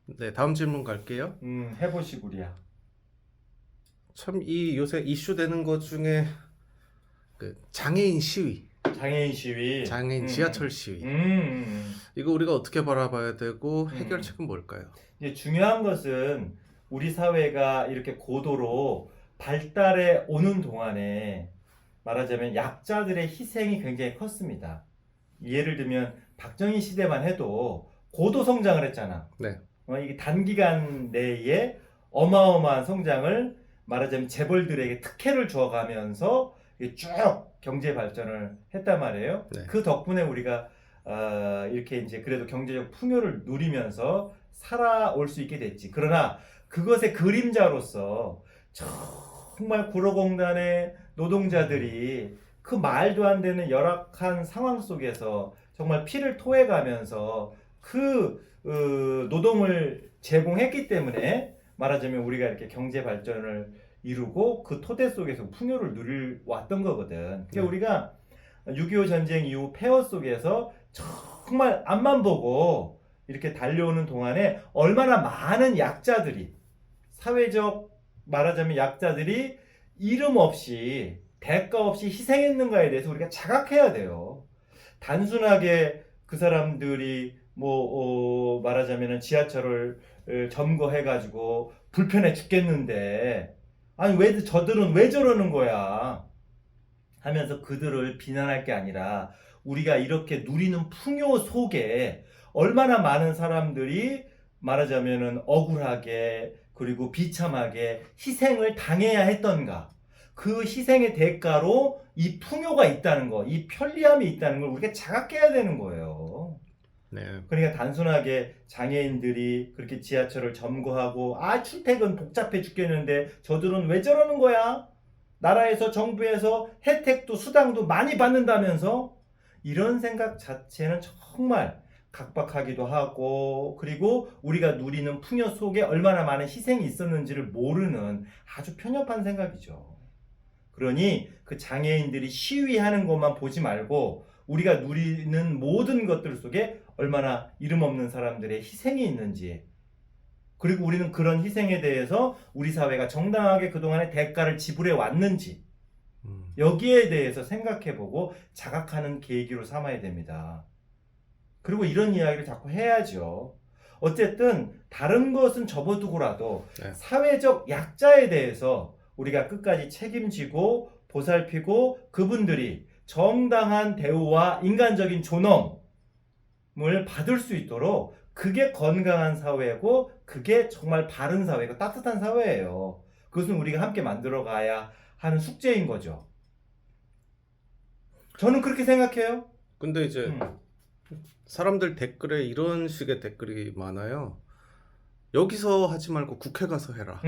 네, 다음 질문 갈게요. 해보시구리야. 참 이 요새 이슈되는 것 중에 그 장애인 시위, 장애인 시위. 장애인 지하철 시위. 음, 음, 음. 이거 우리가 어떻게 바라봐야 되고 음. 해결책은 뭘까요? 이제 중요한 것은 우리 사회가 이렇게 고도로 발달해 오는 동안에 말하자면 약자들의 희생이 굉장히 컸습니다. 예를 들면 박정희 시대만 해도 고도 성장을 했잖아. 네. 이게 단기간 내에 어마어마한 성장을 말하자면 재벌들에게 특혜를 주어가면서 이게 쭉 경제 발전을 했단 말이에요. 네. 그 덕분에 우리가 이렇게 이제 그래도 경제적 풍요를 누리면서 살아올 수 있게 됐지. 그러나 그것의 그림자로서 정말 구로공단의 노동자들이 그 말도 안 되는 열악한 상황 속에서 정말 피를 토해가면서 그 노동을 제공했기 때문에 말하자면 우리가 이렇게 경제 발전을 이루고 그 토대 속에서 풍요를 누릴 왔던 거거든. 그러니까 우리가 6.25 전쟁 이후 폐허 속에서 정말 앞만 보고 이렇게 달려오는 동안에 얼마나 많은 약자들이 사회적 말하자면 약자들이 이름 없이 대가 없이 희생했는가에 대해서 우리가 자각해야 돼요. 단순하게 그 사람들이 말하자면 지하철을 점거해가지고 불편해 죽겠는데 아니 왜 저들은 왜 저러는 거야 하면서 그들을 비난할 게 아니라 우리가 이렇게 누리는 풍요 속에 얼마나 많은 사람들이 말하자면 억울하게 그리고 비참하게 희생을 당해야 했던가. 그 희생의 대가로 이 풍요가 있다는 거, 이 편리함이 있다는 걸 우리가 자각해야 되는 거예요. 네. 그러니까 단순하게 장애인들이 그렇게 지하철을 점거하고 출퇴근 복잡해 죽겠는데 저들은 왜 저러는 거야? 나라에서 정부에서 혜택도 수당도 많이 받는다면서 이런 생각 자체는 정말 각박하기도 하고 그리고 우리가 누리는 풍요 속에 얼마나 많은 희생이 있었는지를 모르는 아주 편협한 생각이죠. 그러니 그 장애인들이 시위하는 것만 보지 말고 우리가 누리는 모든 것들 속에 얼마나 이름 없는 사람들의 희생이 있는지 그리고 우리는 그런 희생에 대해서 우리 사회가 정당하게 그동안의 대가를 지불해 왔는지 여기에 대해서 생각해보고 자각하는 계기로 삼아야 됩니다. 그리고 이런 이야기를 자꾸 해야죠. 어쨌든 다른 것은 접어두고라도 네. 사회적 약자에 대해서 우리가 끝까지 책임지고 보살피고 그분들이 정당한 대우와 인간적인 존엄을 받을 수 있도록 그게 건강한 사회고 그게 정말 바른 사회고 따뜻한 사회예요. 그것은 우리가 함께 만들어가야 하는 숙제인 거죠. 저는 그렇게 생각해요. 근데 이제 사람들 댓글에 이런 식의 댓글이 많아요. 여기서 하지 말고 국회 가서 해라.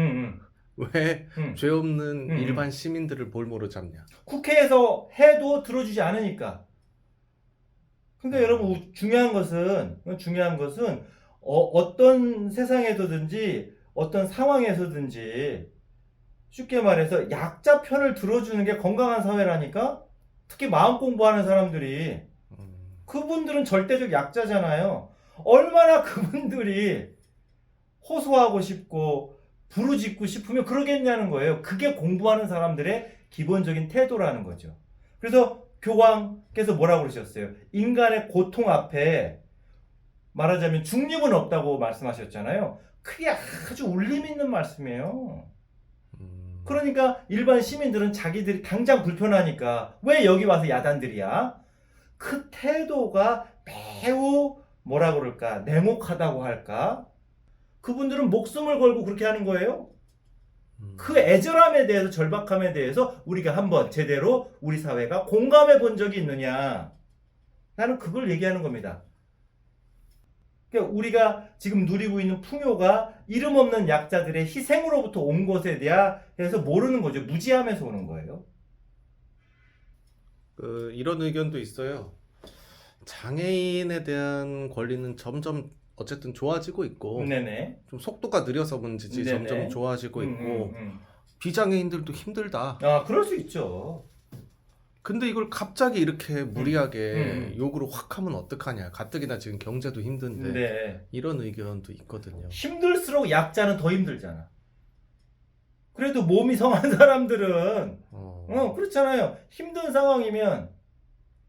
왜 죄 없는 일반 시민들을 볼모로 잡냐? 국회에서 해도 들어주지 않으니까. 그러니까 여러분 중요한 것은 어떤 세상에서든지 어떤 상황에서든지 쉽게 말해서 약자 편을 들어주는 게 건강한 사회라니까. 특히 마음 공부하는 사람들이 그분들은 절대적 약자잖아요. 얼마나 그분들이 호소하고 싶고 부르짖고 싶으면 그러겠냐는 거예요. 그게 공부하는 사람들의 기본적인 태도라는 거죠. 그래서 교황께서 뭐라고 그러셨어요? 인간의 고통 앞에 말하자면 중립은 없다고 말씀하셨잖아요. 그게 아주 울림 있는 말씀이에요. 그러니까 일반 시민들은 자기들이 당장 불편하니까 왜 여기 와서 야단들이야? 그 태도가 매우 뭐라 그럴까 냉혹하다고 할까? 그분들은 목숨을 걸고 그렇게 하는 거예요. 그 애절함에 대해서 절박함에 대해서 우리가 한번 제대로 우리 사회가 공감해 본 적이 있느냐? 나는 그걸 얘기하는 겁니다. 그러니까 우리가 지금 누리고 있는 풍요가 이름 없는 약자들의 희생으로부터 온 것에 대해서 모르는 거죠. 무지함에서 오는 거예요. 이런 의견도 있어요. 장애인에 대한 권리는 점점 어쨌든 좋아지고 있고 네네. 좀 속도가 느려서 문제지 네네. 점점 좋아지고 있고 비장애인들도 힘들다. 그럴 수 있죠. 근데 이걸 갑자기 이렇게 무리하게 욕으로 확 하면 어떡하냐. 가뜩이나 지금 경제도 힘든데. 네. 이런 의견도 있거든요. 힘들수록 약자는 더 힘들잖아. 그래도 몸이 성한 사람들은 그렇잖아요. 힘든 상황이면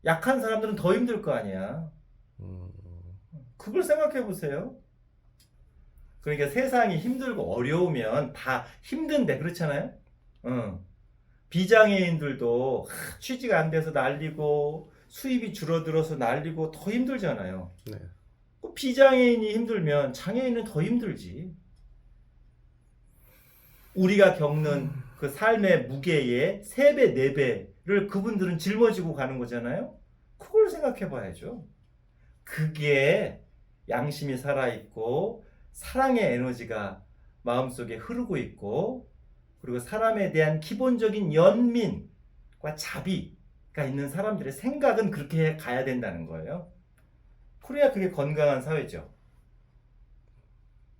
약한 사람들은 더 힘들 거 아니야. 그걸 생각해 보세요. 그러니까 세상이 힘들고 어려우면 다 힘든데 그렇잖아요. 비장애인들도 취직이 안 돼서 난리고 수입이 줄어들어서 난리고 더 힘들잖아요. 네. 비장애인이 힘들면 장애인은 더 힘들지. 우리가 겪는 그 삶의 무게의 3배, 4배를 그분들은 짊어지고 가는 거잖아요. 그걸 생각해 봐야죠. 그게 양심이 살아있고 사랑의 에너지가 마음속에 흐르고 있고 그리고 사람에 대한 기본적인 연민과 자비가 있는 사람들의 생각은 그렇게 가야 된다는 거예요. 그래야 그게 건강한 사회죠.